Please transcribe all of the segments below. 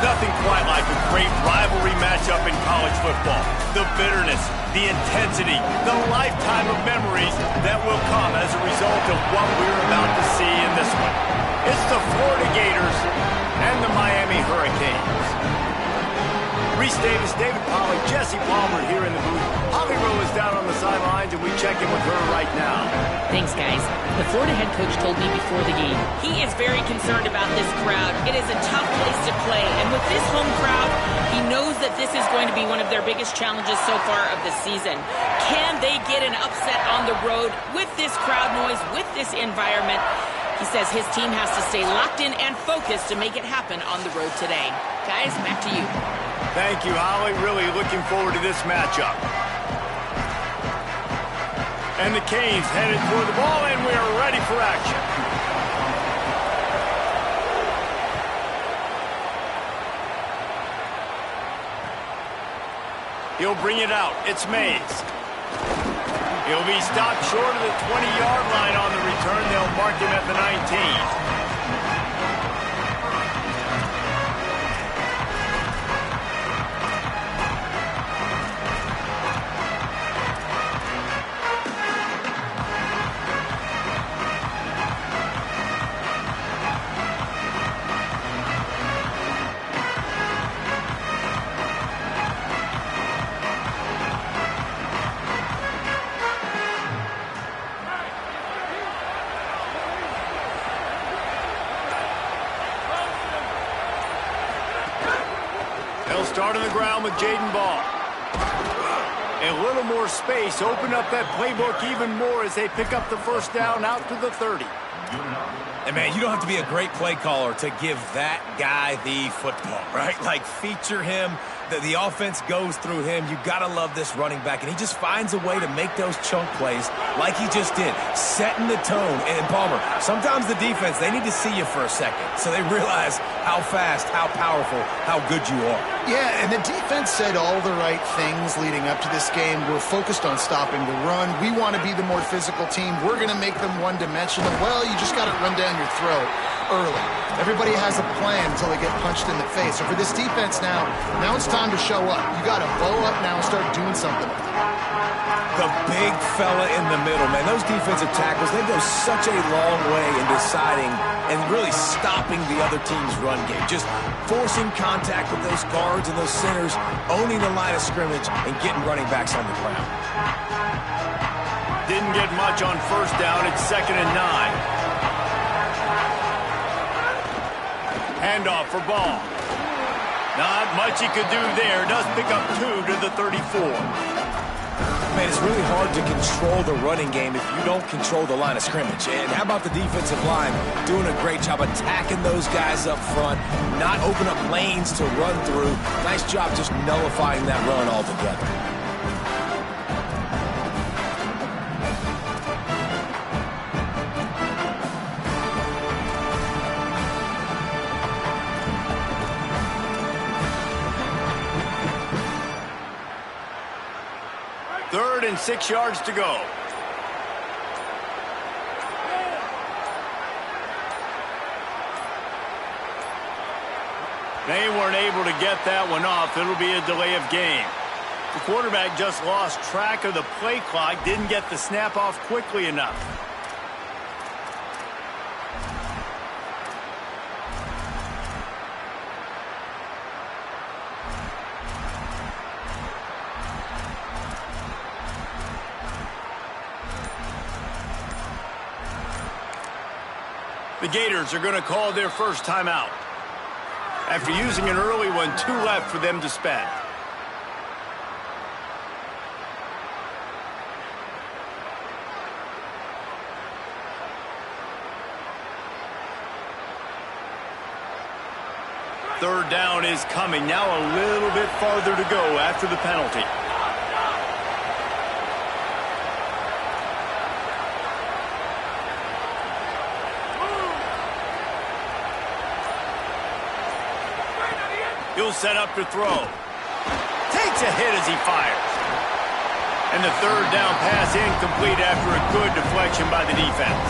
Nothing quite like a great rivalry matchup in college football. The bitterness, the intensity, the lifetime of memories that will come as a result of what we're about to see in this one. It's the Florida Gators and the Miami Hurricanes. Reese Davis, David Pollack, Jesse Palmer here in the booth. Holly Rowe is down on the sidelines, and we check in with her right now. Thanks, guys. The Florida head coach told me before the game. He is very concerned about this crowd. It is a tough place to play, and with this home crowd, he knows that this is going to be one of their biggest challenges so far of the season. Can they get an upset on the road with this crowd noise, with this environment? He says his team has to stay locked in and focused to make it happen on the road today. Guys, back to you. Thank you, Holly. Really looking forward to this matchup. And the Canes headed toward the ball, and we are ready for action. He'll bring it out. It's Mays. He'll be stopped short of the 20-yard line on the return. They'll mark him at the 19. They'll start on the ground with Jaden Ball. A little more space, open up that playbook even more as they pick up the first down out to the 30. And, man, you don't have to be a great play caller to give that guy the football, right? Like, feature him. The offense goes through him. You got to love this running back. And he just finds a way to make those chunk plays like he just did, setting the tone. And, Palmer, sometimes the defense, they need to see you for a second so they realize how fast, how powerful, how good you are. Yeah, and the defense said all the right things leading up to this game. We're focused on stopping the run. We want to be the more physical team. We're going to make them one-dimensional. Well, you just got to run down your throat early. Everybody has a plan until they get punched in the face. So for this defense now it's time to show up. You got to bow up now and start doing something with it. The big fella in the middle, man. Those defensive tackles, they go such a long way in deciding and really stopping the other team's run game. Just forcing contact with those guards and those centers, owning the line of scrimmage, and getting running backs on the ground. Didn't get much on first down. It's 2nd and 9. Handoff for Ball. Not much he could do there. Does pick up 2 to the 34. Man, it's really hard to control the running game if you don't control the line of scrimmage. And how about the defensive line doing a great job attacking those guys up front, not open up lanes to run through. Nice job just nullifying that run altogether. Third and 6 yards to go. They weren't able to get that one off. It'll be a delay of game. The quarterback just lost track of the play clock, didn't get the snap off quickly enough. The Gators are going to call their first timeout. After using an early one, 2 left for them to spend. Third down is coming. Now a little bit farther to go after the penalty. He'll set up to throw. Takes a hit as he fires. And the third down pass incomplete after a good deflection by the defense.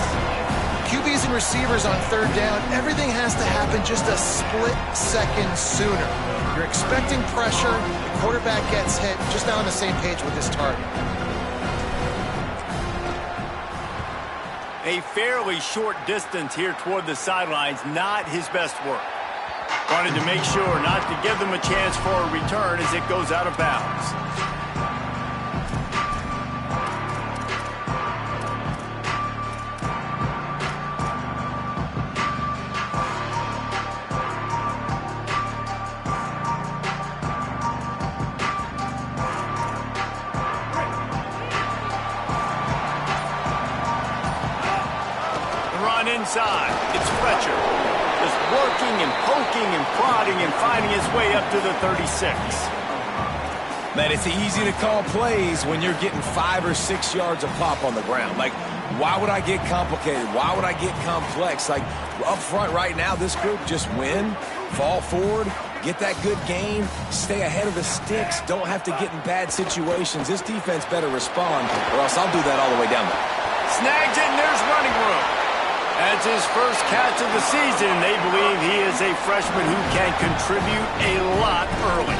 QBs and receivers on third down, everything has to happen just a split second sooner. You're expecting pressure, the quarterback gets hit, just not on the same page with his target. A fairly short distance here toward the sidelines, not his best work. Wanted to make sure not to give them a chance for a return as it goes out of bounds. Inside, it's Fletcher, just working and poking and prodding and finding his way up to the 36. Man, it's easy to call plays when you're getting 5 or 6 yards of pop on the ground. Like, why would I get complicated? Why would I get complex? Like, up front right now, this group just win, fall forward, get that good gain, stay ahead of the sticks, don't have to get in bad situations. This defense better respond, or else I'll do that all the way down there. Snags it, and there's running room. That's his first catch of the season. They believe he is a freshman who can contribute a lot early.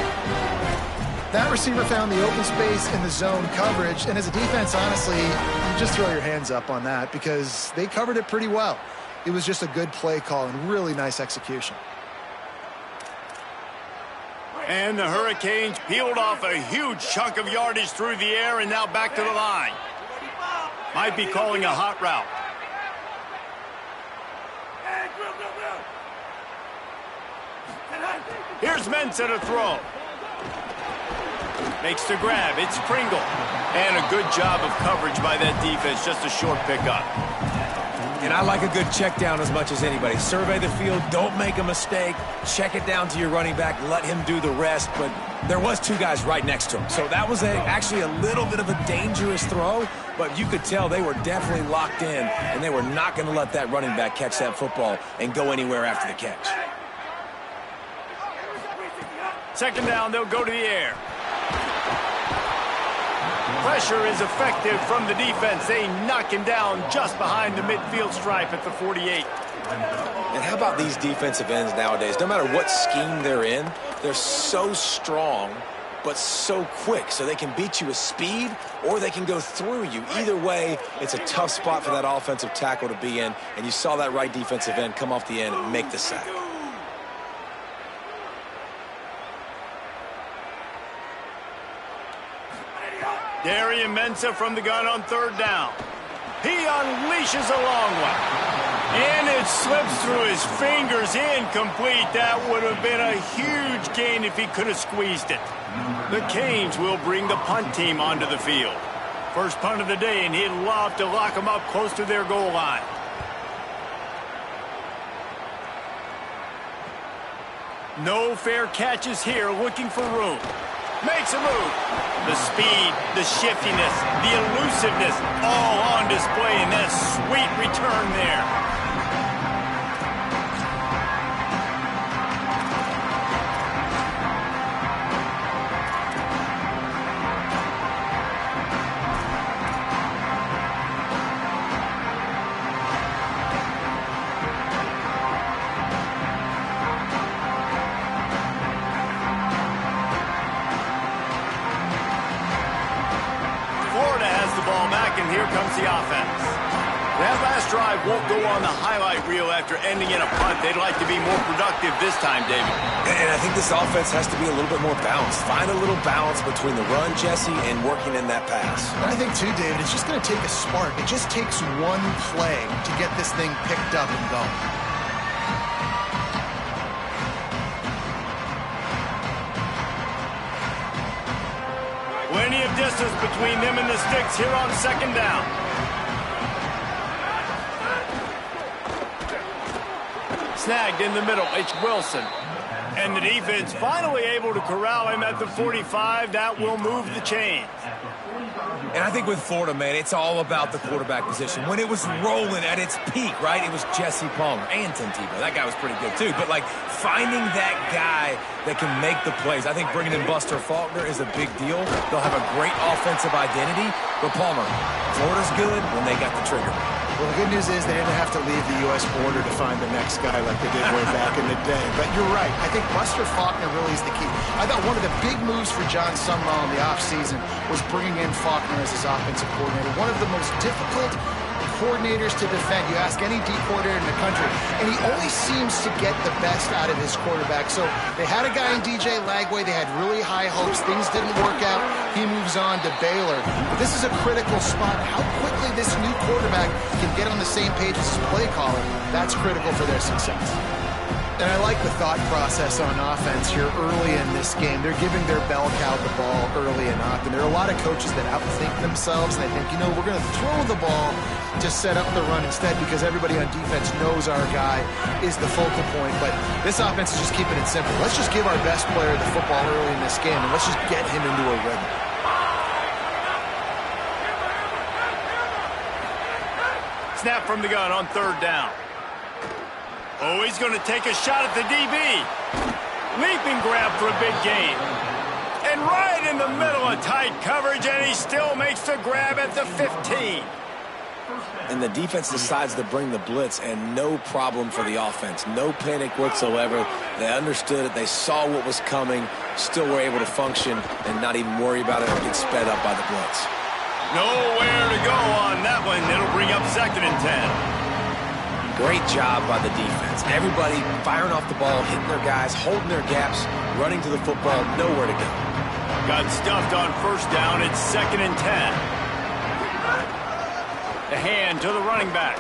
That receiver found the open space in the zone coverage, and as a defense, honestly, you just throw your hands up on that because they covered it pretty well. It was just a good play call and really nice execution. And the Hurricanes peeled off a huge chunk of yardage through the air and now back to the line. Might be calling a hot route. Here's Mensah to throw. Makes the grab. It's Pringle. And a good job of coverage by that defense. Just a short pickup. And I like a good check down as much as anybody. Survey the field. Don't make a mistake. Check it down to your running back. Let him do the rest. But there was 2 guys right next to him. So that was actually a little bit of a dangerous throw. But you could tell they were definitely locked in. And they were not going to let that running back catch that football and go anywhere after the catch. Second down, they'll go to the air. Pressure is effective from the defense. They knock him down just behind the midfield stripe at the 48. And how about these defensive ends nowadays? No matter what scheme they're in, they're so strong but so quick. So they can beat you with speed or they can go through you. Either way, it's a tough spot for that offensive tackle to be in. And you saw that right defensive end come off the end and make the sack. Darian Mensah from the gun on third down. He unleashes a long one. And it slips through his fingers, incomplete. That would have been a huge gain if he could have squeezed it. The Canes will bring the punt team onto the field. First punt of the day, and he'd love to lock them up close to their goal line. No fair catches here, looking for room. Makes a move. The speed, the shiftiness, the elusiveness, all on display in that sweet return there. And here comes the offense. That last drive won't go on the highlight reel after ending in a punt. They'd like to be more productive this time, David. And I think this offense has to be a little bit more balanced. Find a little balance between the run, Jesse, and working in that pass. And I think, too, David, it's just going to take a spark. It just takes one play to get this thing picked up and going. Plenty of distance between them and the sticks here on second down. Snagged in the middle, it's Wilson. And the defense finally able to corral him at the 45. That will move the chains. And I think with Florida, man, it's all about the quarterback position. When it was rolling at its peak, right, it was Jesse Palmer and Tim Tebow. That guy was pretty good, too. But, like, finding that guy that can make the plays, I think bringing in Buster Faulkner is a big deal. They'll have a great offensive identity. But, Palmer, Florida's good when they got the trigger. Well, the good news is they didn't have to leave the U.S. border to find the next guy like they did way back in the day. But you're right. I think Buster Faulkner really is the key. I thought one of the big moves for John Summerall in the offseason was bringing in Faulkner as his offensive coordinator. One of the most difficult coordinators to defend. You ask any D coordinator in the country, and he only seems to get the best out of his quarterback. So they had a guy in DJ Lagway. They had really high hopes. Things didn't work out. He moves on to Baylor. But this is a critical spot. How quickly this new quarterback can get on the same page as his play caller, that's critical for their success. And I like the thought process on offense here early in this game. They're giving their bell cow the ball early and often. There are a lot of coaches that outthink themselves, and they think, you know, we're going to throw the ball to set up the run instead because everybody on defense knows our guy is the focal point. But this offense is just keeping it simple. Let's just give our best player the football early in this game, and let's just get him into a rhythm. Snap from the gun on third down. Oh, he's going to take a shot at the DB. Leaping grab for a big gain. And right in the middle of tight coverage, and he still makes the grab at the 15. And the defense decides to bring the blitz, and no problem for the offense. No panic whatsoever. They understood it. They saw what was coming, still were able to function and not even worry about it or get sped up by the blitz. Nowhere to go on that one. It'll bring up 2nd and 10. Great job by the defense. Everybody firing off the ball, hitting their guys, holding their gaps, running to the football, nowhere to go. Got stuffed on 1st down. It's 2nd and 10. The hand to the running back.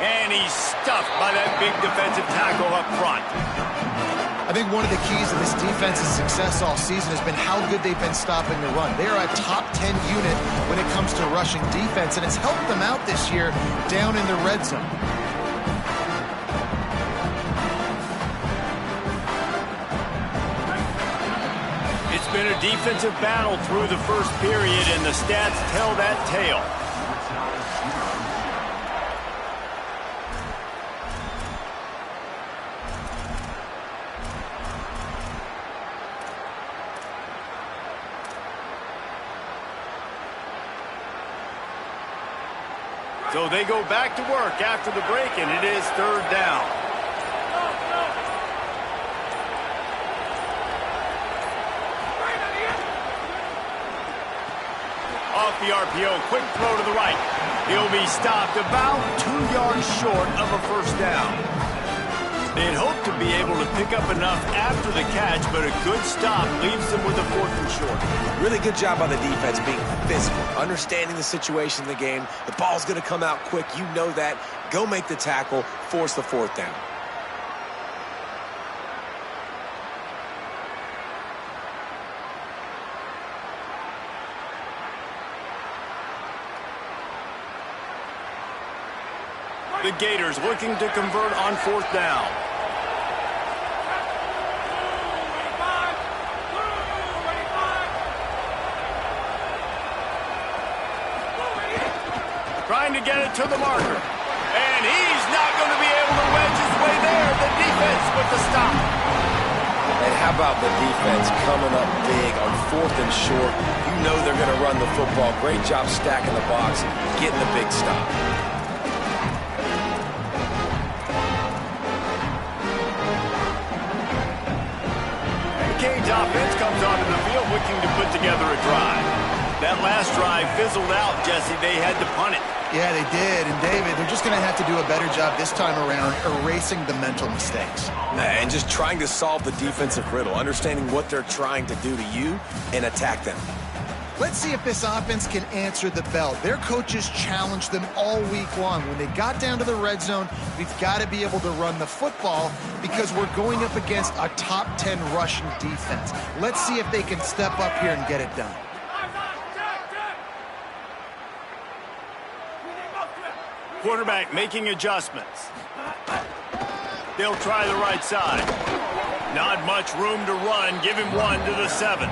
And he's stuffed by that big defensive tackle up front. I think one of the keys to this defense's success all season has been how good they've been stopping the run. They are a top 10 unit when it comes to rushing defense, and it's helped them out this year down in the red zone. It's been a defensive battle through the first period, and the stats tell that tale. So they go back to work after the break, and it is 3rd down. Off the RPO, quick throw to the right. He'll be stopped about 2 yards short of a 1st down. They'd hoped to be able to pick up enough after the catch, but a good stop leaves them with a 4th and short. Really good job by the defense being physical, understanding the situation in the game. The ball's going to come out quick. You know that. Go make the tackle, force the 4th down. The Gators looking to convert on 4th down. Trying to get it to the marker. And he's not going to be able to wedge his way there. The defense with the stop. And how about the defense coming up big on 4th and short? You know they're going to run the football. Great job stacking the box, getting the big stop. Cade's offense comes onto the field looking to put together a drive. That last drive fizzled out, Jesse. They had to punt it. Yeah, they did. And, David, they're just going to have to do a better job this time around erasing the mental mistakes. And just trying to solve the defensive riddle, understanding what they're trying to do to you and attack them. Let's see if this offense can answer the bell. Their coaches challenged them all week long. When they got down to the red zone, we've got to be able to run the football because we're going up against a top 10 rushing defense. Let's see if they can step up here and get it done. Quarterback making adjustments. They'll try the right side. Not much room to run. Give him 1 to the 7.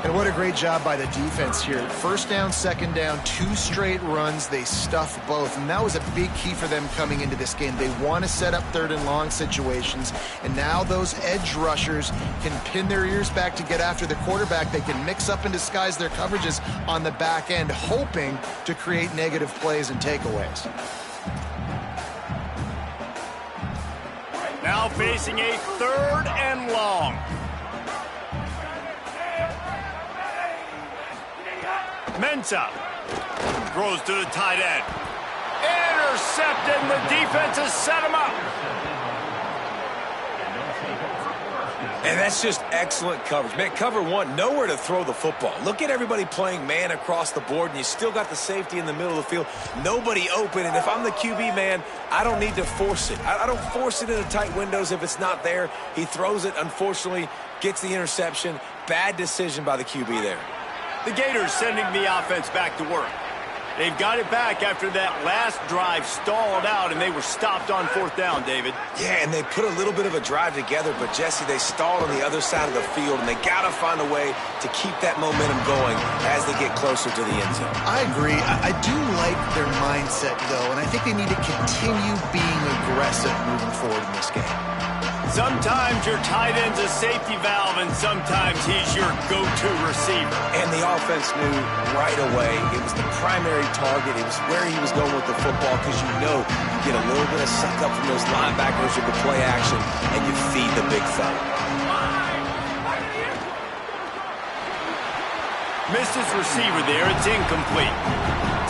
And what a great job by the defense here. First down, second down, 2 straight runs. They stuff both. And that was a big key for them coming into this game. They want to set up third and long situations. And now those edge rushers can pin their ears back to get after the quarterback. They can mix up and disguise their coverages on the back end, hoping to create negative plays and takeaways. Now facing a third and long. Mensah throws to the tight end. Intercepted, and the defense has set him up. And that's just excellent coverage. Man, cover one, nowhere to throw the football. Look at everybody playing man across the board, and you still got the safety in the middle of the field. Nobody open, and if I'm the QB, man, I don't need to force it. I don't force it into tight windows if it's not there. He throws it, unfortunately, gets the interception. Bad decision by the QB there. The Gators sending the offense back to work. They've got it back after that last drive stalled out, and they were stopped on fourth down, David. Yeah, and they put a little bit of a drive together, but, Jesse, they stalled on the other side of the field, and they got to find a way to keep that momentum going as they get closer to the end zone. I agree. I do like their mindset, though, and I think they need to continue being aggressive moving forward in this game. Sometimes your tight end's a safety valve, and sometimes he's your go-to receiver. And the offense knew right away it was the primary target. It was where he was going with the football, because you know you get a little bit of suck up from those linebackers with the play action, and you feed the big fella. Missed his receiver there. It's incomplete.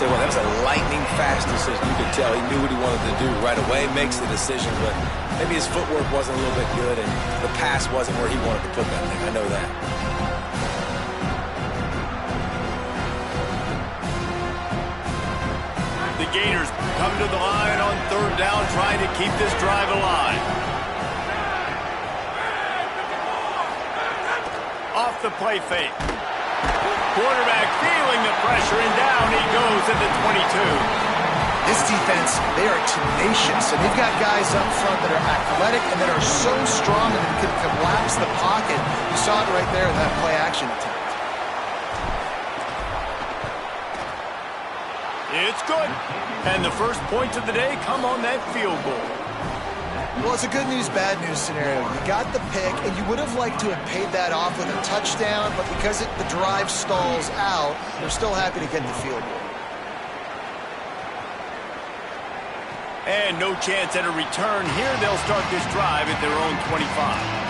Tell you what, that was a lightning-fast decision. You could tell he knew what he wanted to do right away, makes the decision, but maybe his footwork wasn't a little bit good, and the pass wasn't where he wanted to put that thing. I know that. The Gators come to the line on third down, trying to keep this drive alive. Off the play fake. Quarterback feeling the pressure, and down he goes at the 22. This defense, they are tenacious, and they've got guys up front that are athletic and that are so strong and can collapse the pocket. You saw it right there in that play action attempt. It's good. And the first points of the day come on that field goal. Well, it's a good news, bad news scenario. You got the pick, and you would have liked to have paid that off with a touchdown, but because the drive stalls out, they're still happy to get the field goal. And no chance at a return here. They'll start this drive at their own 25.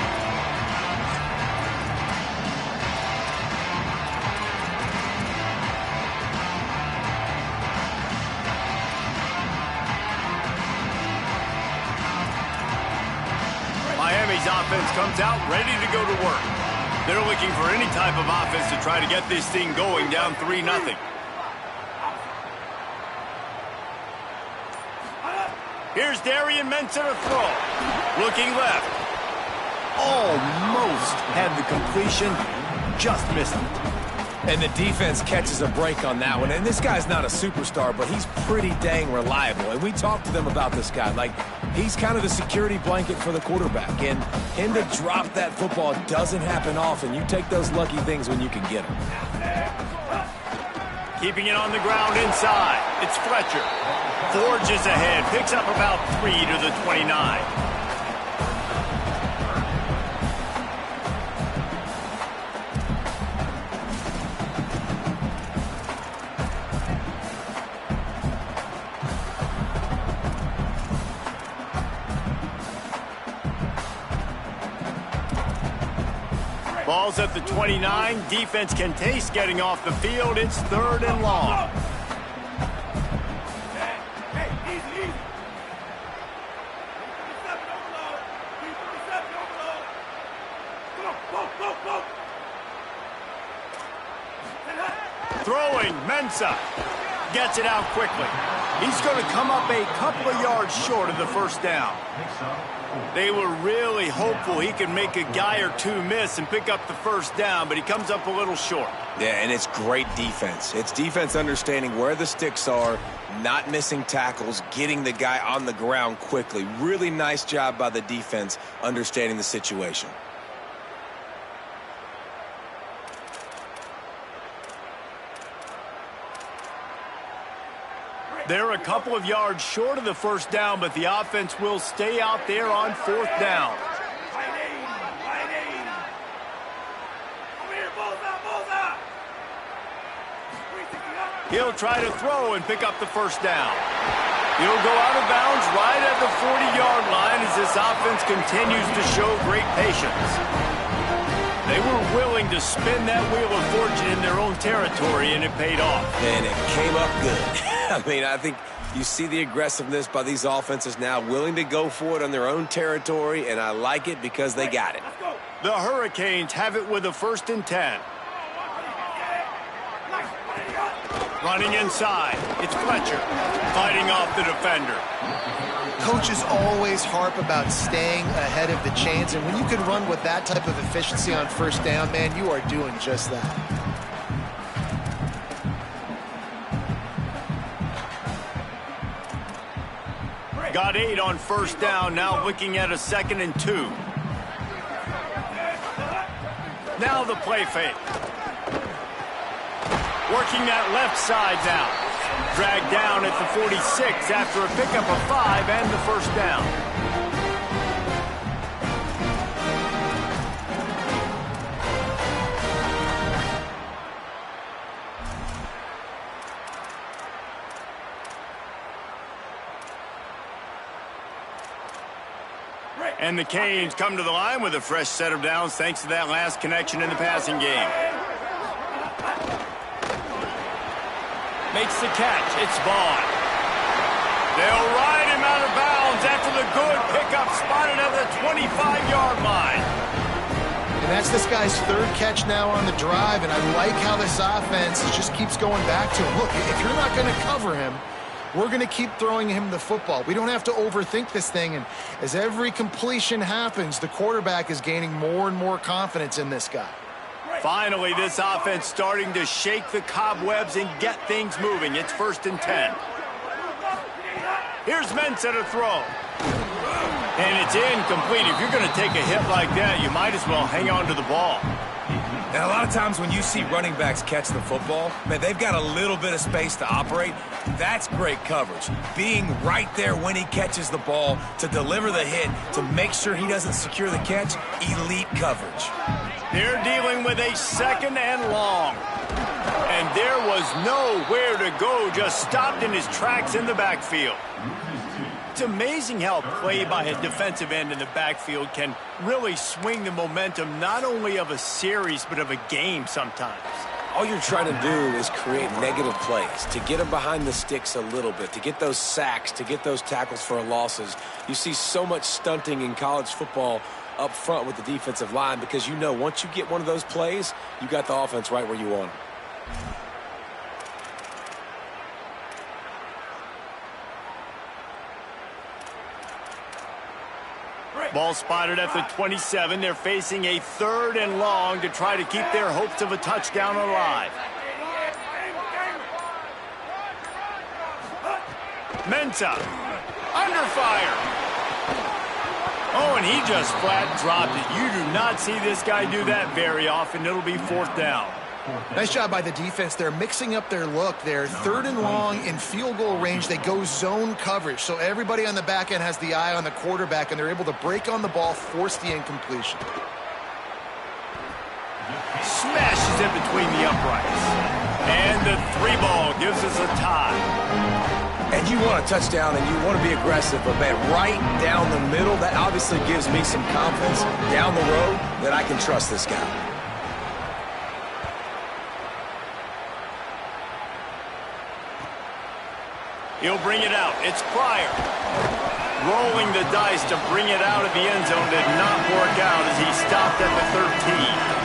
Miami's offense comes out ready to go to work. They're looking for any type of offense to try to get this thing going, down 3-0. Here's Darian Mensah to throw. Looking left. Almost had the completion, just missed it. And the defense catches a break on that one. And this guy's not a superstar, but he's pretty dang reliable. And we talked to them about this guy. Like, he's kind of the security blanket for the quarterback. And him to drop that football doesn't happen often. You take those lucky things when you can get them. Keeping it on the ground inside. It's Fletcher. Forges ahead. Picks up about 3 to the 29. Ball's at the 29. Defense can taste getting off the field. It's 3rd and long. Throwing, Mensah gets it out quickly. He's going to come up a couple of yards short of the first down. They were really hopeful he could make a guy or two miss and pick up the first down, but he comes up a little short. Yeah, and it's great defense. It's defense understanding where the sticks are, not missing tackles, getting the guy on the ground quickly. Really nice job by the defense understanding the situation. They're a couple of yards short of the first down, but the offense will stay out there on fourth down. He'll try to throw and pick up the first down. He'll go out of bounds right at the 40-yard line as this offense continues to show great patience. They were willing to spin that wheel of fortune in their own territory, and it paid off. And it came up good. I mean, I think you see the aggressiveness by these offenses now, willing to go for it on their own territory, and I like it because they got it. The Hurricanes have it with a 1st and 10. Running inside, it's Fletcher fighting off the defender. Coaches always harp about staying ahead of the chains, and when you can run with that type of efficiency on first down, man, you are doing just that. Got 8 on first down, now looking at a 2nd and 2. Now the play fake. Working that left side now. Dragged down at the 46 after a pickup of 5 and the first down. And the Canes come to the line with a fresh set of downs thanks to that last connection in the passing game. Makes the catch. It's Vaughn. They'll ride him out of bounds after the good pickup spotted at the 25-yard line. And that's this guy's 3rd catch now on the drive, and I like how this offense just keeps going back to him. Look, if you're not going to cover him, we're going to keep throwing him the football. We don't have to overthink this thing, and as every completion happens, the quarterback is gaining more and more confidence in this guy. Finally, this offense starting to shake the cobwebs and get things moving. It's 1st and 10. Here's Mensah to throw. And it's incomplete. If you're going to take a hit like that, you might as well hang on to the ball. And a lot of times when you see running backs catch the football, man, they've got a little bit of space to operate. That's great coverage. Being right there when he catches the ball to deliver the hit, to make sure he doesn't secure the catch, elite coverage. They're dealing with a 2nd and long. And there was nowhere to go, just stopped in his tracks in the backfield. It's amazing how play by a defensive end in the backfield can really swing the momentum not only of a series but of a game sometimes. All you're trying to do is create negative plays, to get them behind the sticks a little bit, to get those sacks, to get those tackles for losses. You see so much stunting in college football up front with the defensive line because you know once you get one of those plays, you got the offense right where you want them. Ball spotted at the 27. They're facing a 3rd and long to try to keep their hopes of a touchdown alive. Mensah under fire. Oh, and he just flat dropped it. You do not see this guy do that very often. It'll be 4th down. Nice job by the defense. They're mixing up their look. They're 3rd and long in field goal range. They go zone coverage. So everybody on the back end has the eye on the quarterback, and they're able to break on the ball, force the incompletion. Smashes in between the uprights. And the 3-ball gives us a tie. And you want a touchdown and you want to be aggressive, but man, right down the middle, that obviously gives me some confidence down the road that I can trust this guy. He'll bring it out. It's Pryor. Rolling the dice to bring it out of the end zone did not work out as he stopped at the 13.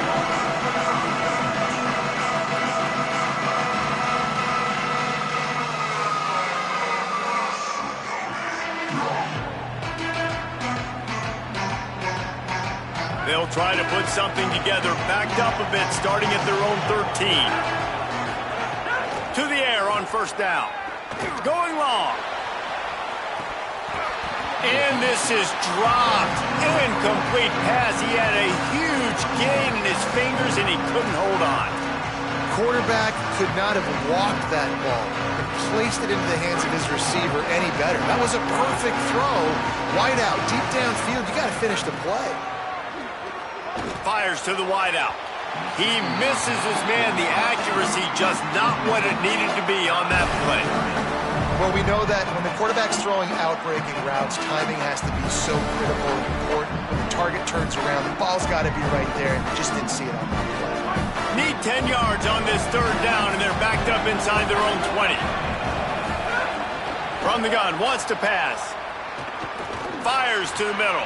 They'll try to put something together, backed up a bit, starting at their own 13. To the air on first down. Going long. And this is dropped. Incomplete pass. He had a huge gain in his fingers, and he couldn't hold on. quarterback could not have walked that ball and placed it into the hands of his receiver any better. That was a perfect throw. Wide out, deep downfield. You got to finish the play. Fires to the wideout. He misses his man. The accuracy just not what it needed to be on that play. Well, we know that when the quarterback's throwing out-breaking routes, timing has to be so critical and important. When the target turns around, the ball's got to be right there, and you just didn't see it on that play. Need 10 yards on this third down, and they're backed up inside their own 20. From the gun, wants to pass. Fires to the middle.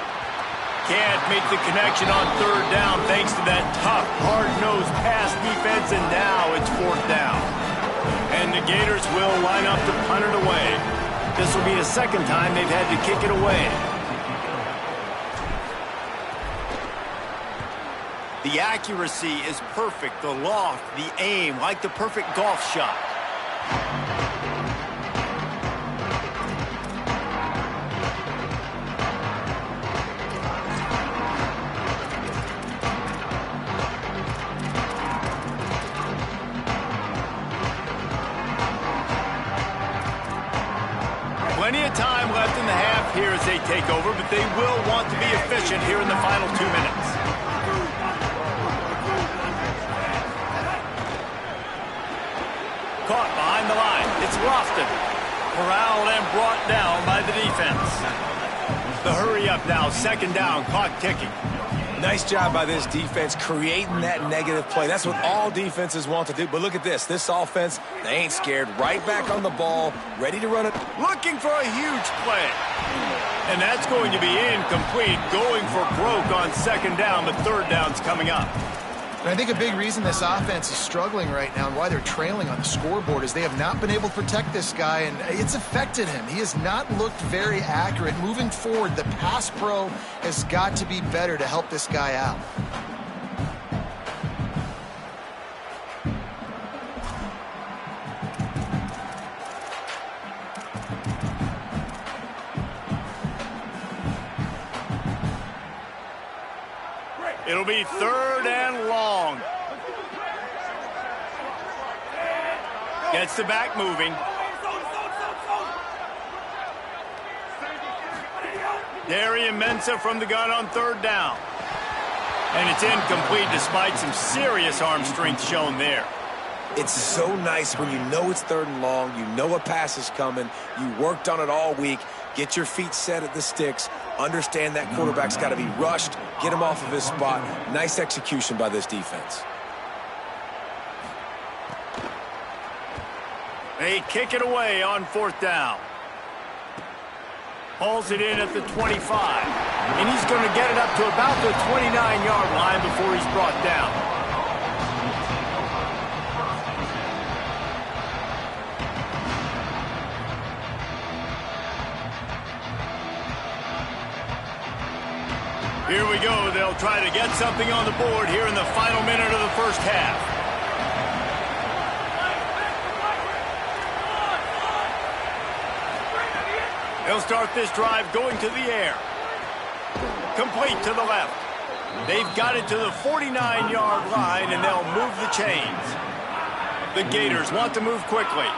Can't make the connection on third down thanks to that tough, hard-nosed pass defense, and now it's fourth down. And the Gators will line up to punt it away. This will be the second time they've had to kick it away. The accuracy is perfect. The loft, the aim, like the perfect golf shot. Plenty of time left in the half here as they take over, but they will want to be efficient here in the final 2 minutes. Caught behind the line. It's Lofton. Corralled and brought down by the defense. The hurry up now, second down, clock ticking. Nice job by this defense creating that negative play. That's what all defenses want to do. But look at this. This offense, they ain't scared. Right back on the ball, ready to run it. Looking for a huge play. And that's going to be incomplete. Going for broke on second down, but third down's coming up. And I think a big reason this offense is struggling right now and why they're trailing on the scoreboard is they have not been able to protect this guy, and it's affected him. He has not looked very accurate. Moving forward, the pass pro has got to be better to help this guy out. It'll be third and long. Gets the back moving. Darian Mensah from the gun on third down. And it's incomplete despite some serious arm strength shown there. It's so nice when you know it's third and long, you know a pass is coming, you worked on it all week, get your feet set at the sticks, understand that quarterback's got to be rushed, get him off of his spot. Nice execution by this defense. They kick it away on fourth down. Hauls it in at the 25. And he's going to get it up to about the 29-yard line before he's brought down. Here we go. They'll try to get something on the board here in the final minute of the first half. They'll start this drive going to the air. Complete to the left. They've got it to the 49-yard line, and they'll move the chains. The Gators want to move quickly.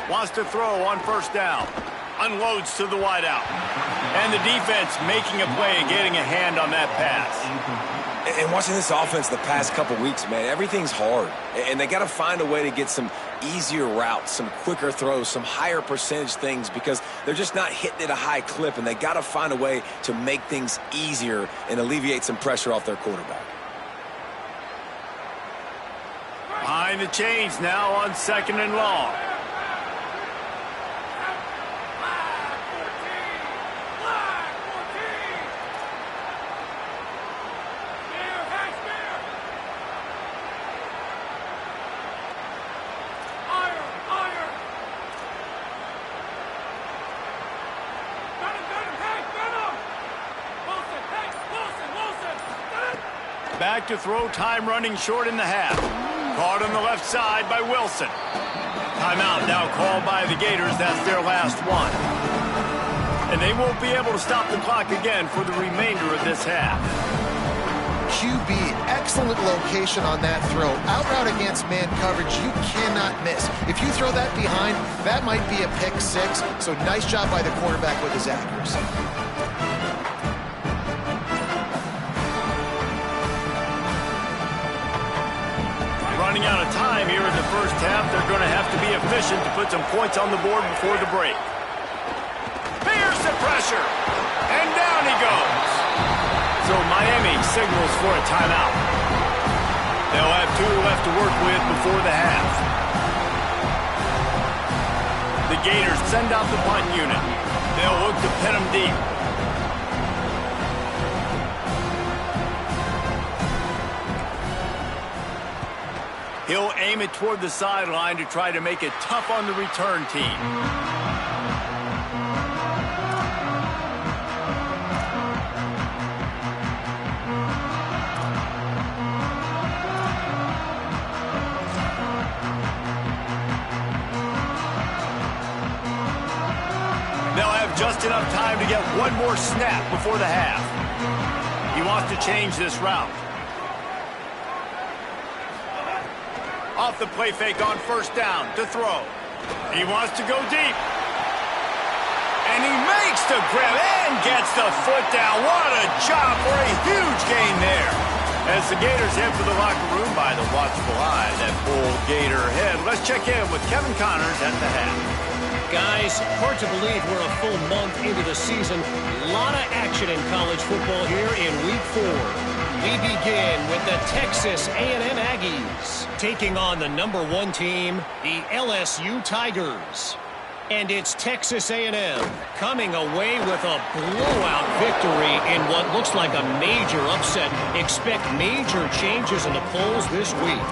Wants to throw on first down. Unloads to the wideout. And the defense making a play and getting a hand on that pass. And watching this offense the past couple weeks, man, everything's hard. And they got to find a way to get some easier routes, some quicker throws, some higher percentage things because they're just not hitting at a high clip, and they got to find a way to make things easier and alleviate some pressure off their quarterback. Behind the chains now on second and long. Back to throw, time running short in the half. Caught on the left side by Wilson. Timeout now called by the Gators. That's their last one. And they won't be able to stop the clock again for the remainder of this half. QB, excellent location on that throw. Out route against man coverage, you cannot miss. If you throw that behind, that might be a pick six. So nice job by the quarterback with his accuracy. Running out of time here in the first half, they're going to have to be efficient to put some points on the board before the break. Here's the pressure, and down he goes. So Miami signals for a timeout. They'll have 2 left to work with before the half. The Gators send out the punt unit. They'll look to pin them deep. He'll aim it toward the sideline to try to make it tough on the return team. They'll have just enough time to get one more snap before the half. He wants to change this route. Off the play fake on first down to throw. He wants to go deep. And he makes the grab and gets the foot down. What a job for a huge gain there. As the Gators head for the locker room by the watchful eye, that full Gator head. Let's check in with Kevin Connors at the half. Guys, hard to believe we're a full month into the season. A lot of action in college football here in Week 4. We begin with the Texas A&M Aggies taking on the #1 team, the LSU Tigers. And it's Texas A&M coming away with a blowout victory in what looks like a major upset. Expect major changes in the polls this week.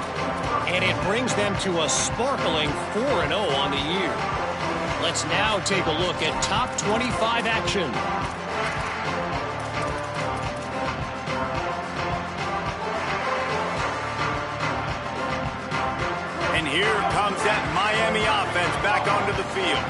And it brings them to a sparkling 4-0 on the year. Let's now take a look at top 25 action. And here comes that Miami offense back onto the field.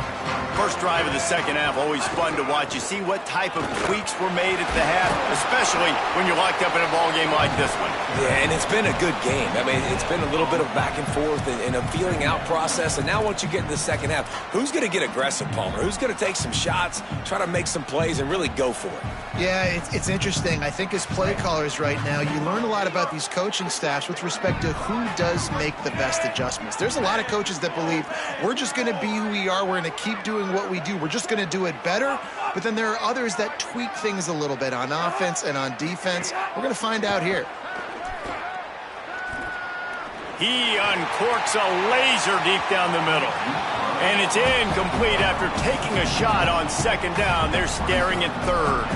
First drive of the second half, always fun to watch. You see what type of tweaks were made at the half, especially when you're locked up in a ball game like this one. Yeah, and it's been a good game. I mean, it's been a little bit of back and forth and a feeling out process. And now once you get in the second half, who's going to get aggressive, Palmer? Who's going to take some shots, try to make some plays, and really go for it? Yeah, it's interesting. I think as play callers right now, you learn a lot about these coaching staffs with respect to who does make the best adjustments. There's a lot of coaches that believe we're just going to be who we are. We're going to keep doing what we do. We're just going to do it better. But then there are others that tweak things a little bit on offense and on defense. We're going to find out here. He uncorks a laser deep down the middle. And it's incomplete after taking a shot on second down. They're staring at third.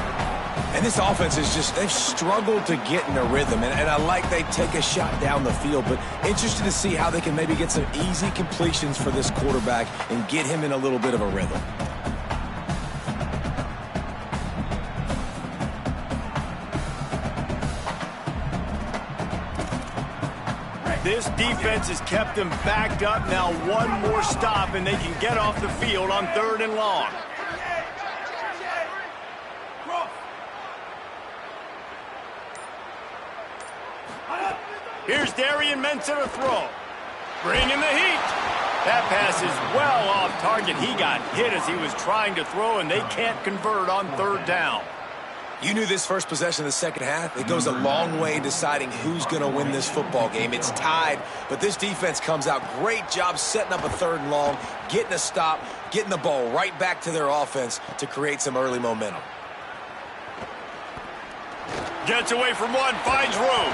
And this offense is just, they've struggled to get in a rhythm. And I like they take a shot down the field, but interested to see how they can maybe get some easy completions for this quarterback and get him in a little bit of a rhythm. This defense has kept them backed up. Now one more stop and they can get off the field on 3rd and long. Here's Darian Mensa to throw. Bringing the heat. That pass is well off target. He got hit as he was trying to throw, and they can't convert on 3rd down. You knew this first possession of the second half. It goes a long way in deciding who's going to win this football game. It's tied, but this defense comes out. Great job setting up a 3rd and long, getting a stop, getting the ball right back to their offense to create some early momentum. Gets away from one, finds room.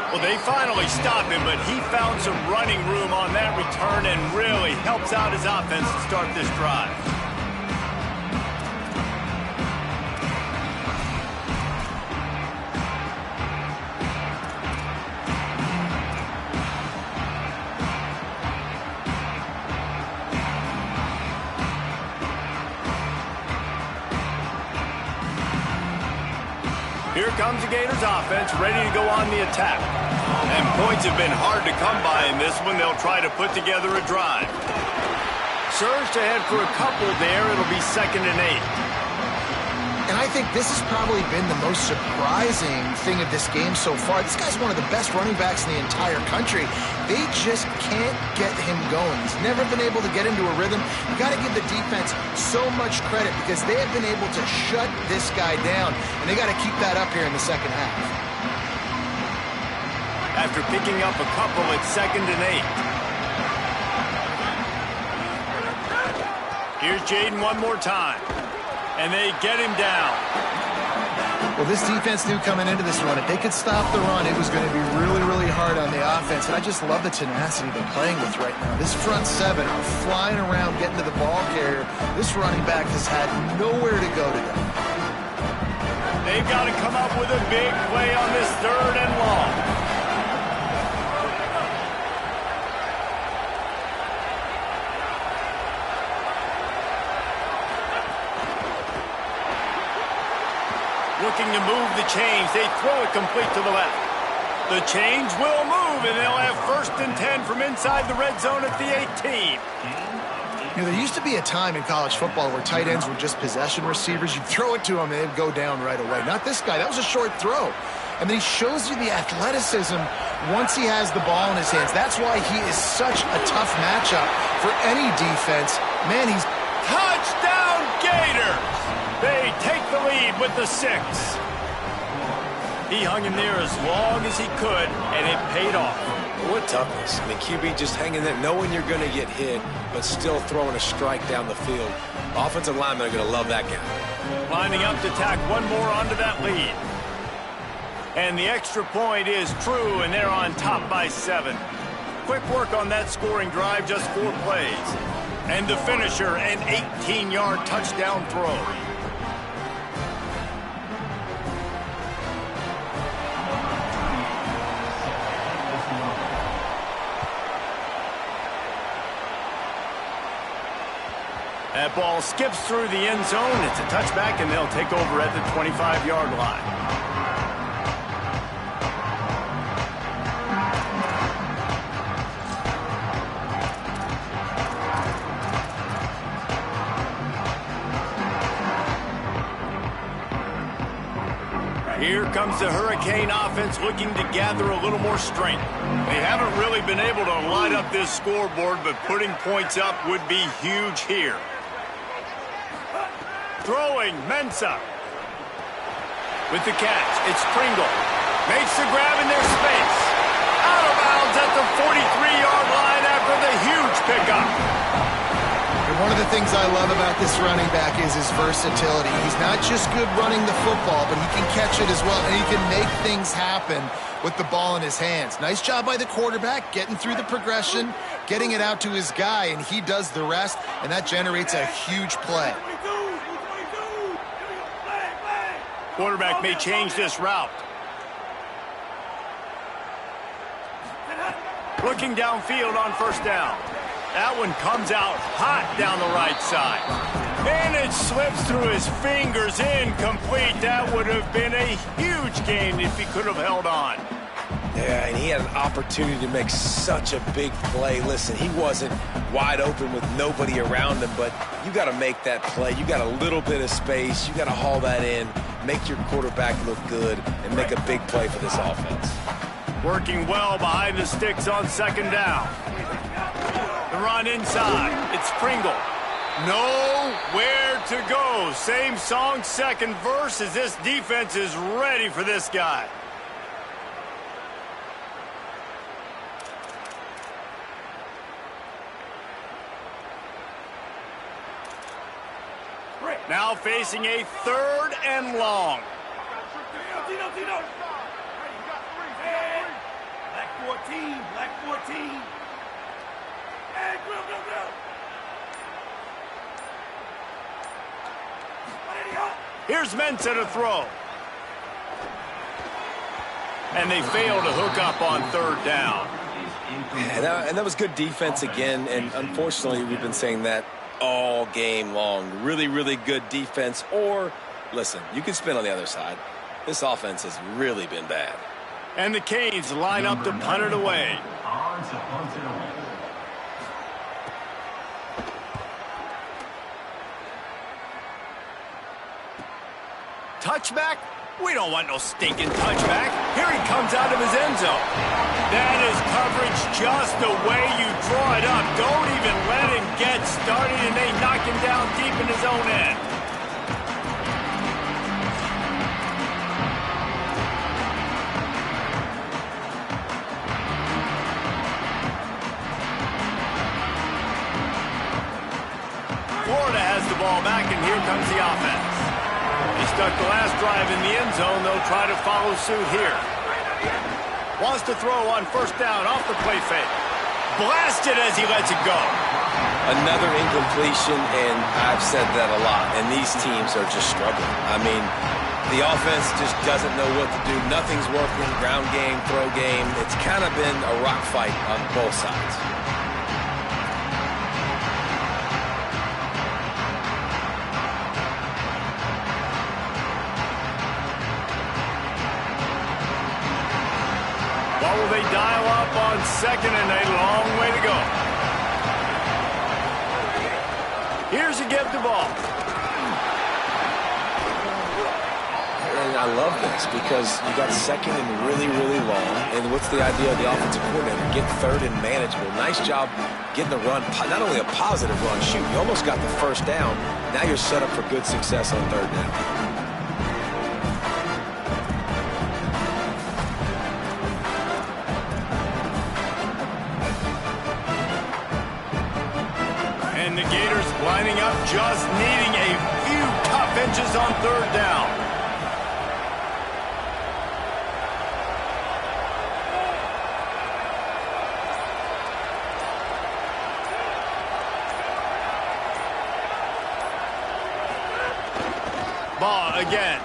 Well, they finally stopped him, but he found some running room on that return and really helps out his offense to start this drive. Here comes the Gators offense, ready to go on the attack. And points have been hard to come by in this one. They'll try to put together a drive. surged ahead for a couple there. It'll be 2nd and 8. And I think this has probably been the most surprising thing of this game so far. This guy's one of the best running backs in the entire country. They just can't get him going. He's never been able to get into a rhythm. You got to give the defense so much credit because they have been able to shut this guy down, and they got to keep that up here in the second half. After picking up a couple, it's 2nd and 8. Here's Jaden one more time. And they get him down. Well, this defense knew coming into this one, if they could stop the run, it was going to be really, really hard on the offense. And I just love the tenacity they're playing with right now. This front seven are flying around, getting to the ball carrier. This running back has had nowhere to go today. They've got to come up with a big play on this 3rd and long. Looking to move the chains. They throw it complete to the left. The chains will move, and they'll have 1st and 10 from inside the red zone at the 18. You know, there used to be a time in college football where tight ends were just possession receivers. You'd throw it to them, and they'd go down right away. Not this guy. That was a short throw. And then he shows you the athleticism once he has the ball in his hands. That's why he is such a tough matchup for any defense. Man, he's... Touchdown, Gators! They take the lead with the 6. He hung in there as long as he could, and it paid off. What toughness. I mean, QB just hanging there, knowing you're going to get hit, but still throwing a strike down the field. Offensive linemen are going to love that guy. Lining up to tack one more onto that lead. And the extra point is true, and they're on top by 7. Quick work on that scoring drive, just 4 plays. And the finisher, an 18-yard touchdown throw. That ball skips through the end zone. It's a touchback, and they'll take over at the 25-yard line. Here comes the Hurricane offense looking to gather a little more strength. They haven't really been able to light up this scoreboard, but putting points up would be huge here. Throwing, Mensah. With the catch, it's Pringle. Makes the grab in their space. Out of bounds at the 43-yard line after the huge pickup. And one of the things I love about this running back is his versatility. He's not just good running the football, but he can catch it as well, and he can make things happen with the ball in his hands. Nice job by the quarterback, getting through the progression, getting it out to his guy, and he does the rest, and that generates a huge play. Quarterback may change this route. Looking downfield on 1st down. That one comes out hot down the right side. And it slips through his fingers, incomplete. That would have been a huge gain if he could have held on. Yeah, and he had an opportunity to make such a big play. Listen, he wasn't wide open with nobody around him, but you got to make that play. You got a little bit of space. You got to haul that in, make your quarterback look good, and make a big play for this offense. Working well behind the sticks on 2nd down. The run inside. It's Pringle. Nowhere to go. Same song, 2nd verse, as this defense is ready for this guy. Now facing a 3rd and long. Black 14, Black 14. Hey, go. Here's Mensah to throw. And they fail to hook up on 3rd down. And that was good defense again, and unfortunately we've been saying that all game long. Really, really good defense. Or, listen, you can spin on the other side. This offense has really been bad. And the Canes line up to punt it away. touchback? We don't want no stinking touchback. Here he comes out of his end zone. That is coverage just the way you draw it up. Don't even let him get started, and they knock him down deep in his own end. Florida has the ball back, and here comes the offense. He stuck the last drive in the end zone. They'll try to follow suit here. Wants to throw on first down off the play fake. Blasted as he lets it go. Another incompletion, and I've said that a lot, and these teams are just struggling. I mean, the offense just doesn't know what to do. Nothing's working. Ground game, throw game. It's kind of been a rock fight on both sides. What will they dial up on second, and a long way to go? Here's a give the ball. And I love this because you got second and really, really long. And what's the idea of the offensive coordinator? Get third and manageable. Nice job getting the run. Not only a positive run, shoot, you almost got the first down. Now you're set up for good success on third down. And the Gators lining up, just needing a few tough inches on third down. Ball again.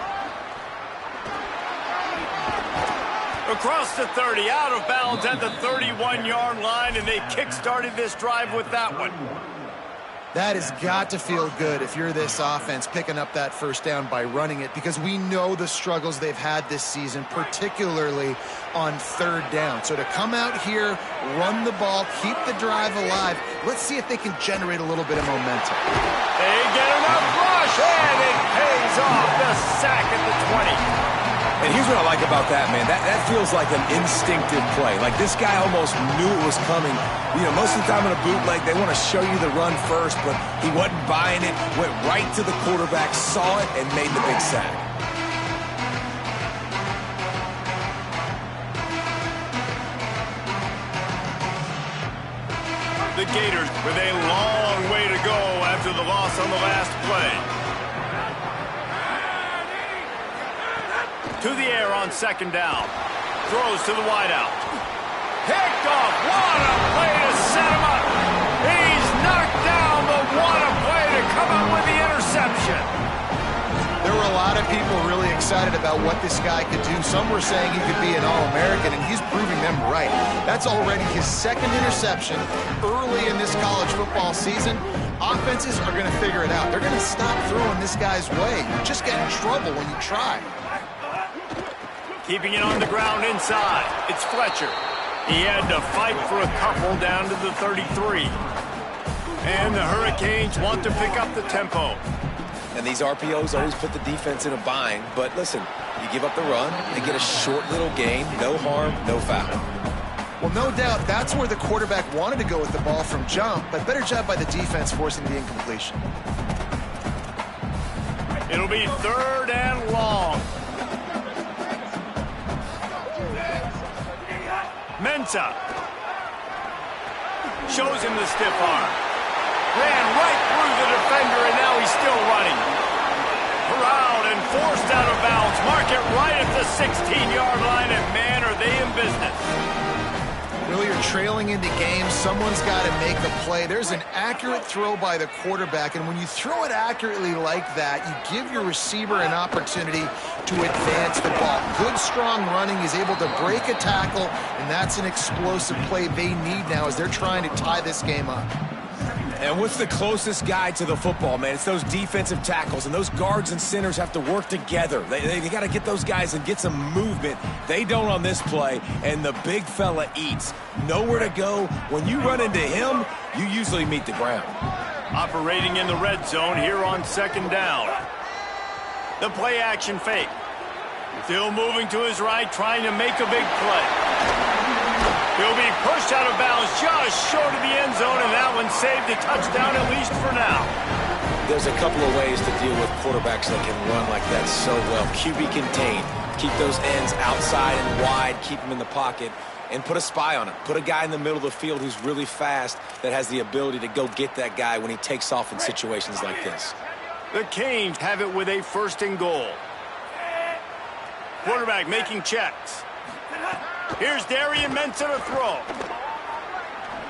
Across the 30, out of bounds at the 31-yard line, and they kick-started this drive with that one. That has got to feel good if you're this offense picking up that first down by running it, because we know the struggles they've had this season, particularly on third down. So to come out here, run the ball, keep the drive alive, let's see if they can generate a little bit of momentum. They get enough rush, and it pays off. The sack at the 20. And here's what I like about that, man. That feels like an instinctive play. Like this guy almost knew it was coming. You know, most of the time in a bootleg, they want to show you the run first, but he wasn't buying it, went right to the quarterback, saw it, and made the big sack. The Gators with a long way to go after the loss on the last play. To the air on second down. Throws to the wideout. Picked off. What a play to set him up. He's knocked down, but what a play to come up with the interception. There were a lot of people really excited about what this guy could do. Some were saying he could be an All-American, and he's proving them right. That's already his second interception early in this college football season. Offenses are going to figure it out. They're going to stop throwing this guy's way. You just get in trouble when you try. Keeping it on the ground inside. It's Fletcher. He had to fight for a couple down to the 33. And the Hurricanes want to pick up the tempo. And these RPOs always put the defense in a bind. But listen, you give up the run, they get a short little gain, no harm, no foul. Well, no doubt that's where the quarterback wanted to go with the ball from jump, but better job by the defense forcing the incompletion. It'll be third and long. Mensah shows him the stiff arm. Ran right through the defender, and now he's still running. Corralled and forced out of bounds. Mark it right at the 16-yard line, and man, are they in business. Really, you're trailing into games. Someone's got to make a play. There's an accurate throw by the quarterback, and when you throw it accurately like that, you give your receiver an opportunity to advance the ball. Good, strong running. He's able to break a tackle, and that's an explosive play they need now as they're trying to tie this game up. And what's the closest guy to the football, man? It's those defensive tackles, and those guards and centers have to work together. They got to get those guys and get some movement. They don't on this play, and the big fella eats. Nowhere to go. When you run into him, you usually meet the ground. Operating in the red zone here on second down. The play action fake. Still moving to his right, trying to make a big play. He'll be pushed out of bounds just short of the end zone, and that one saved a touchdown, at least for now. There's a couple of ways to deal with quarterbacks that can run like that so well. QB contained. Keep those ends outside and wide. Keep them in the pocket. And put a spy on him. Put a guy in the middle of the field who's really fast that has the ability to go get that guy when he takes off in situations like this. The Canes have it with a 1st and goal. Quarterback making checks. Here's Darian Mensah to throw.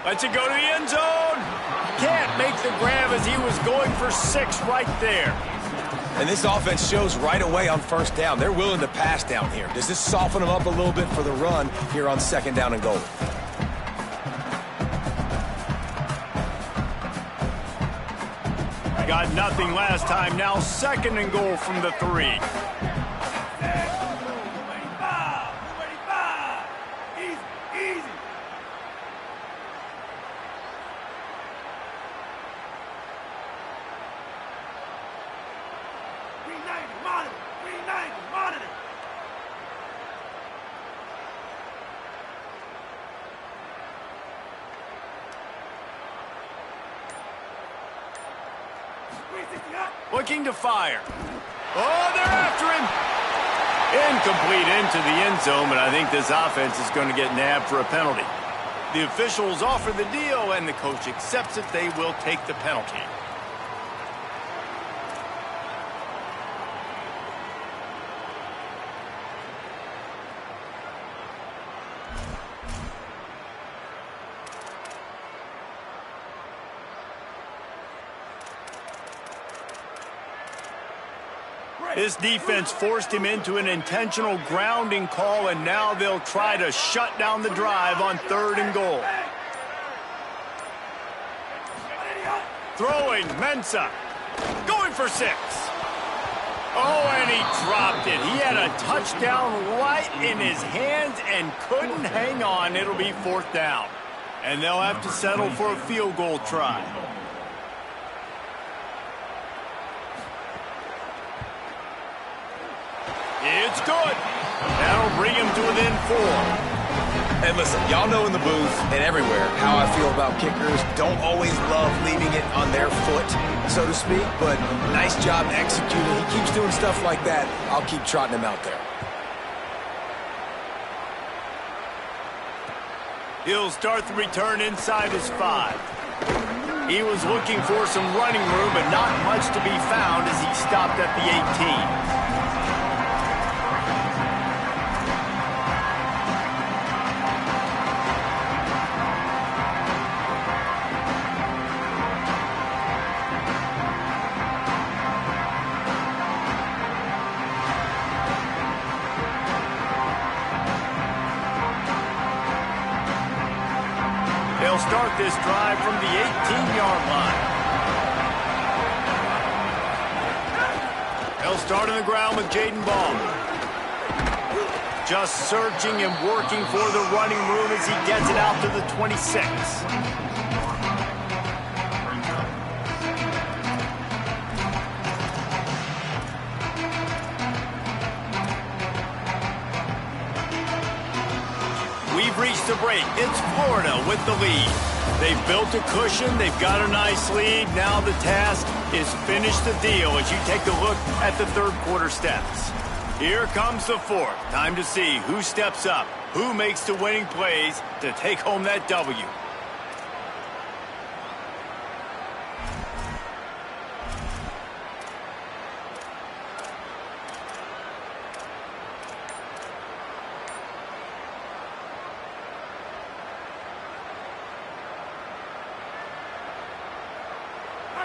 Lets it go to the end zone. Can't make the grab as he was going for 6 right there. And this offense shows right away on 1st down. They're willing to pass down here. Does this soften them up a little bit for the run here on 2nd down and goal? Got nothing last time. Now 2nd and goal from the 3. Looking to fire. Oh, they're after him. Incomplete into the end zone, but I think this offense is going to get nabbed for a penalty. The officials offer the deal, and the coach accepts it. They will take the penalty. This defense forced him into an intentional grounding call, and now they'll try to shut down the drive on 3rd and goal. Throwing, Mensah. Going for 6. Oh, and he dropped it. He had a touchdown right in his hands and couldn't hang on. It'll be 4th down. And they'll have to settle for a field goal try. It's good. That'll bring him to within 4. And listen, y'all know in the booth and everywhere how I feel about kickers. Don't always love leaving it on their foot, so to speak, but nice job executing. He keeps doing stuff like that. I'll keep trotting him out there. He'll start the return inside his 5. He was looking for some running room, but not much to be found as he stopped at the 18. They'll start this drive from the 18-yard line. They'll start on the ground with Jaden Ball. Just searching and working for the running room as he gets it out to the 26. We've reached the break. It's Florida with the lead. They've built a cushion. They've got a nice lead. Now the task is finish the deal as you take a look at the 3rd quarter stats. Here comes the 4th. Time to see who steps up, who makes the winning plays to take home that W.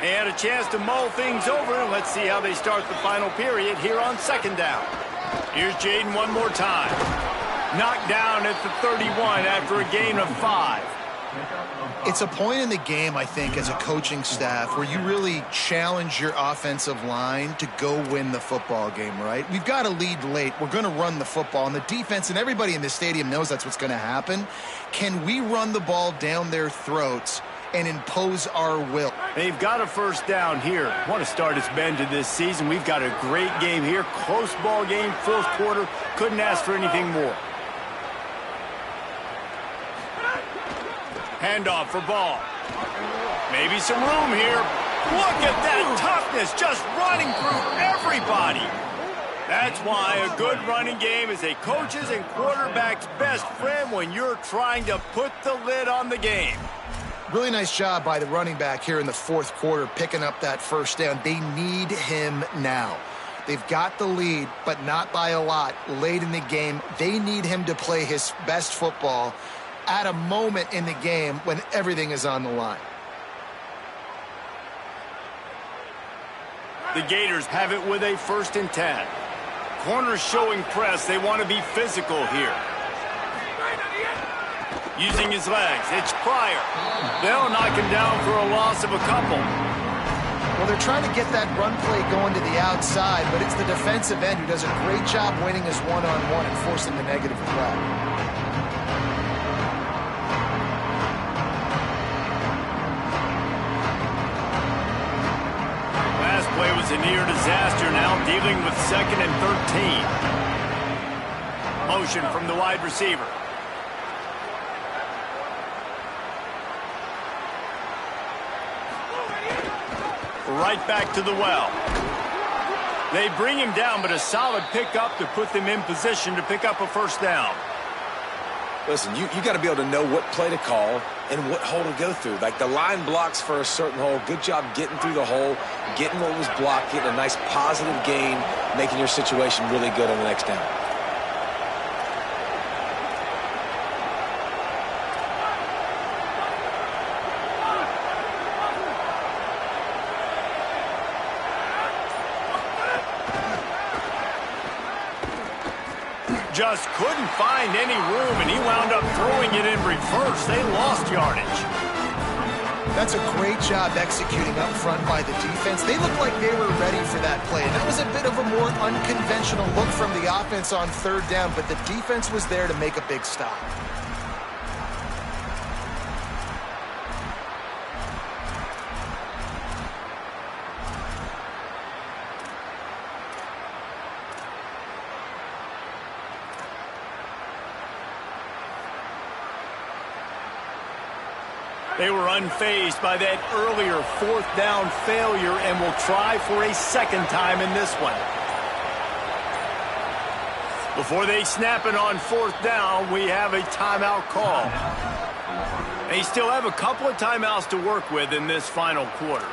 And a chance to mull things over, and let's see how they start the final period here on 2nd down. Here's Jaden one more time. Knocked down at the 31 after a gain of 5. It's a point in the game, I think, as a coaching staff where you really challenge your offensive line to go win the football game, right? We've got to lead late. We're going to run the football, and the defense and everybody in the stadium knows that's what's going to happen. Can we run the ball down their throats and impose our will. They've got a first down here. Want to start its bend to this season. We've got a great game here. Close ball game, fourth quarter. Couldn't ask for anything more. Handoff for ball. Maybe some room here. Look at that toughness, just running through everybody. That's why a good running game is a coach's and quarterback's best friend when you're trying to put the lid on the game. Really nice job by the running back here in the fourth quarter, picking up that first down. They need him now. They've got the lead, but not by a lot late in the game. They need him to play his best football at a moment in the game when everything is on the line. The Gators have it with a 1st and 10. Corners showing press. They want to be physical here. Using his legs. It's Pryor. They'll knock him down for a loss of a couple. Well, they're trying to get that run play going to the outside, but it's the defensive end who does a great job winning his one-on-one and forcing the negative play. Play was a near disaster, now dealing with 2nd and 13. Motion from the wide receiver. Right back to the well. They bring him down, but a solid pickup to put them in position to pick up a first down. Listen, you got to be able to know what play to call and what hole to go through. Like the line blocks for a certain hole. Good job getting through the hole, getting what was blocked, getting a nice positive gain, making your situation really good on the next down. Just couldn't find any room, and he wound up throwing it in reverse. They lost yardage. That's a great job executing up front by the defense. They looked like they were ready for that play. And that was a bit of a more unconventional look from the offense on 3rd down, but the defense was there to make a big stop. They were unfazed by that earlier 4th down failure and will try for a 2nd time in this one. Before they snap it on 4th down, we have a timeout call. They still have a couple of timeouts to work with in this final quarter.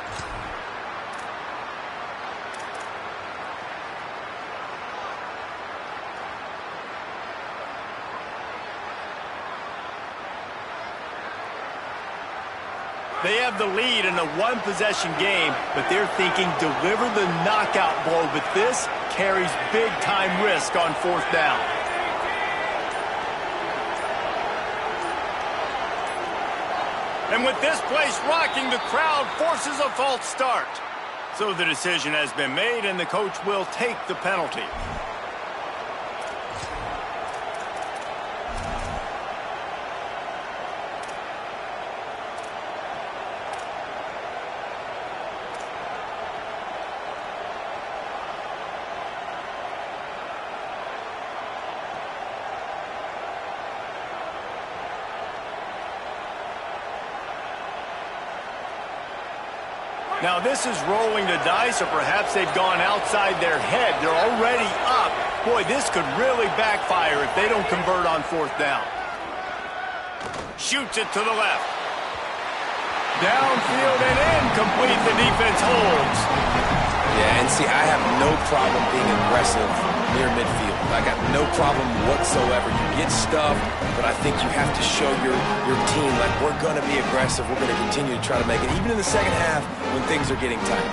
They have the lead in a 1-possession game, but they're thinking deliver the knockout blow, but this carries big-time risk on 4th down. And with this place rocking, the crowd forces a false start. So the decision has been made, and the coach will take the penalty. Now this is rolling the dice, or perhaps they've gone outside their head. They're already up. Boy, this could really backfire if they don't convert on 4th down. Shoots it to the left. Downfield and incomplete. The defense holds. Yeah, and see, I have no problem being aggressive near midfield. I got no problem whatsoever. You get stuffed, but I think you have to show your team, like, we're going to be aggressive. We're going to continue to try to make it, even in the second half when things are getting tight.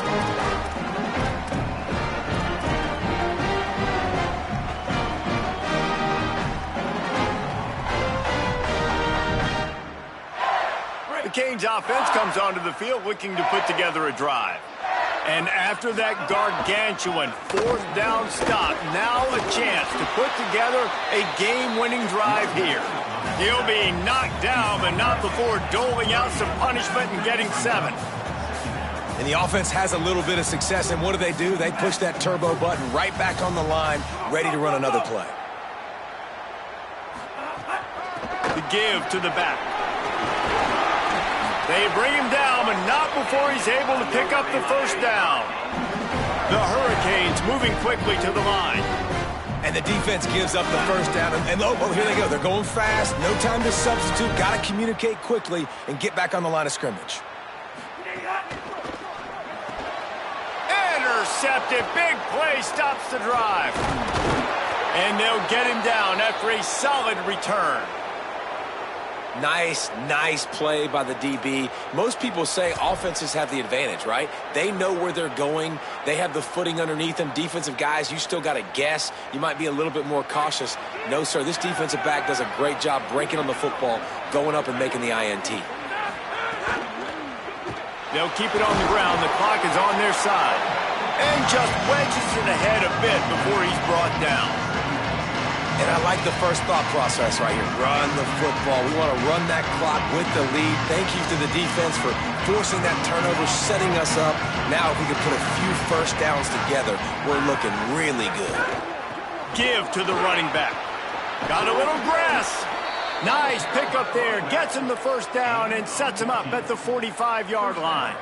The Canes offense comes onto the field looking to put together a drive. And after that gargantuan fourth down stop, now a chance to put together a game-winning drive here. He'll be knocked down, but not before doling out some punishment and getting 7. And the offense has a little bit of success, and what do? They push that turbo button right back on the line, ready to run another play. The give to the back. They bring him down, but not before he's able to pick up the first down. The Hurricanes moving quickly to the line. And the defense gives up the first down. And oh, here they go. They're going fast. No time to substitute. Got to communicate quickly and get back on the line of scrimmage. Intercepted. Big play stops the drive. And they'll get him down after a solid return. Nice play by the DB. Most people say offenses have the advantage, right? They know where they're going. They have the footing underneath them. Defensive guys, you still got to guess. You might be a little bit more cautious. No, sir, this defensive back does a great job breaking on the football, going up and making the INT. They'll keep it on the ground. The clock is on their side. And just wedges it ahead a bit before he's brought down. And I like the first thought process right here. Run the football. We want to run that clock with the lead. Thank you to the defense for forcing that turnover, setting us up. Now if we can put a few first downs together, we're looking really good. Give to the running back. Got a little grass. Nice pick up there. Gets him the first down and sets him up at the 45-yard line.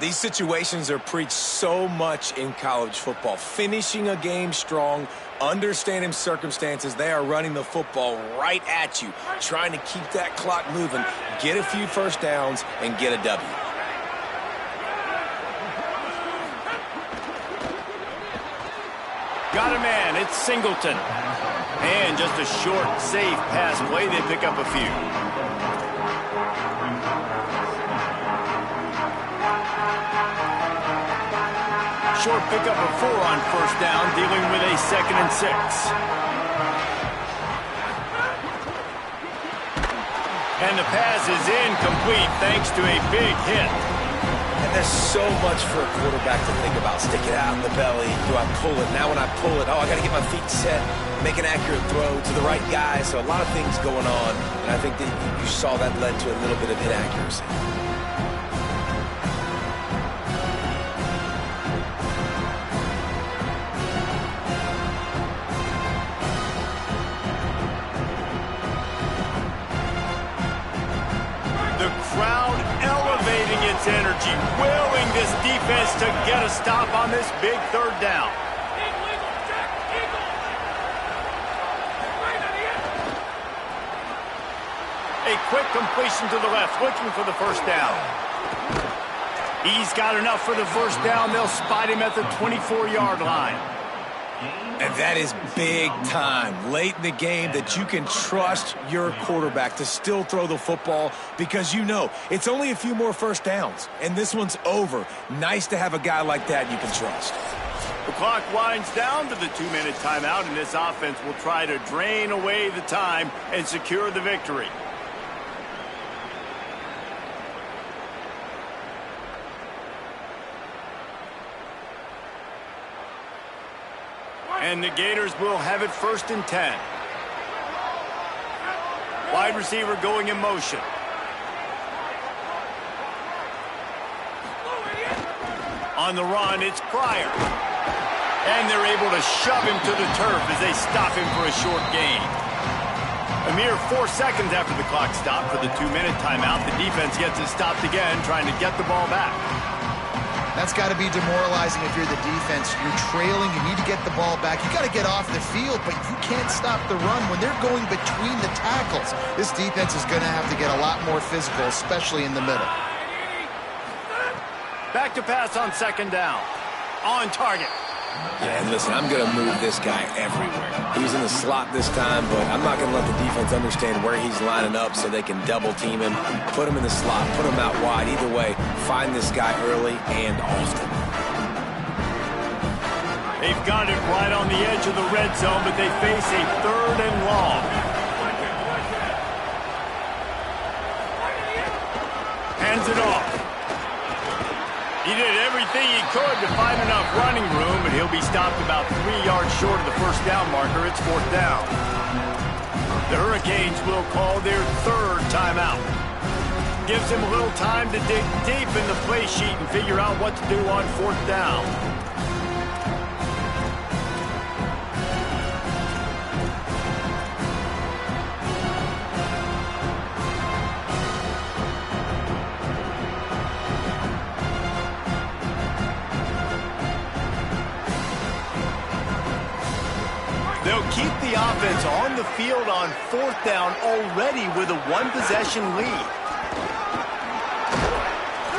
These situations are preached so much in college football. Finishing a game strong, understanding circumstances. They are running the football right at you, trying to keep that clock moving, get a few first downs, and get a W. Got a man. It's Singleton. And just a short, safe pass play. They pick up a few. Short pickup of 4 on first down, dealing with a 2nd and 6. And the pass is incomplete thanks to a big hit. And there's so much for a quarterback to think about. Stick it out in the belly. Do I pull it? Now when I pull it, I got to get my feet set, make an accurate throw to the right guy. So a lot of things going on, and I think that you saw that led to a little bit of inaccuracy. Its energy, willing this defense to get a stop on this big third down. A quick completion to the left, looking for the first down. He's got enough for the first down. They'll spot him at the 24-yard line. And that is big time late in the game that you can trust your quarterback to still throw the football because you know it's only a few more first downs, and this one's over. Nice to have a guy like that you can trust. The clock winds down to the 2-minute timeout, and this offense will try to drain away the time and secure the victory. And the Gators will have it 1st and 10. Wide receiver going in motion. On the run, it's Pryor. And they're able to shove him to the turf as they stop him for a short gain. A mere 4 seconds after the clock stopped for the 2-minute timeout, the defense gets it stopped again, trying to get the ball back. That's got to be demoralizing if you're the defense. You're trailing. You need to get the ball back. You got to get off the field, but you can't stop the run when they're going between the tackles. This defense is going to have to get a lot more physical, especially in the middle. Back to pass on 2nd down. On target. Yeah, and listen, I'm going to move this guy everywhere. He's in the slot this time, but I'm not going to let the defense understand where he's lining up so they can double team him, put him in the slot, put him out wide. Either way, find this guy early and often. They've got it right on the edge of the red zone, but they face a 3rd and long. Hands it off. He did everything he could to find enough running room, but he'll be stopped about 3 yards short of the first down marker. It's 4th down. The Hurricanes will call their 3rd timeout. Gives him a little time to dig deep in the play sheet and figure out what to do on 4th down. They'll keep the offense on the field on 4th down already with a 1-possession lead.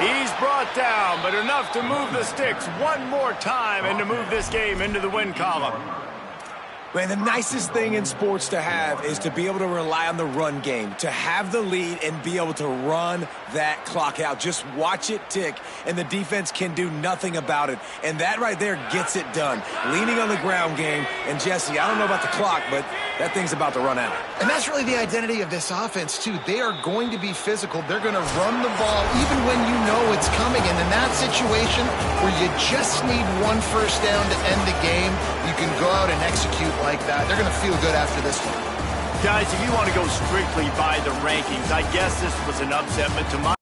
He's brought down, but enough to move the sticks one more time and to move this game into the win column. Man, the nicest thing in sports to have is to be able to rely on the run game, to have the lead and be able to run that clock out. Just watch it tick, and the defense can do nothing about it. And that right there gets it done. Leaning on the ground game, and Jesse, I don't know about the clock, but that thing's about to run out. And that's really the identity of this offense, too. They are going to be physical. They're going to run the ball even when you know it's coming. And in that situation where you just need 1 first down to end the game, you can go out and execute like that. They're going to feel good after this one. Guys, if you want to go strictly by the rankings, I guess this was an upset, but to my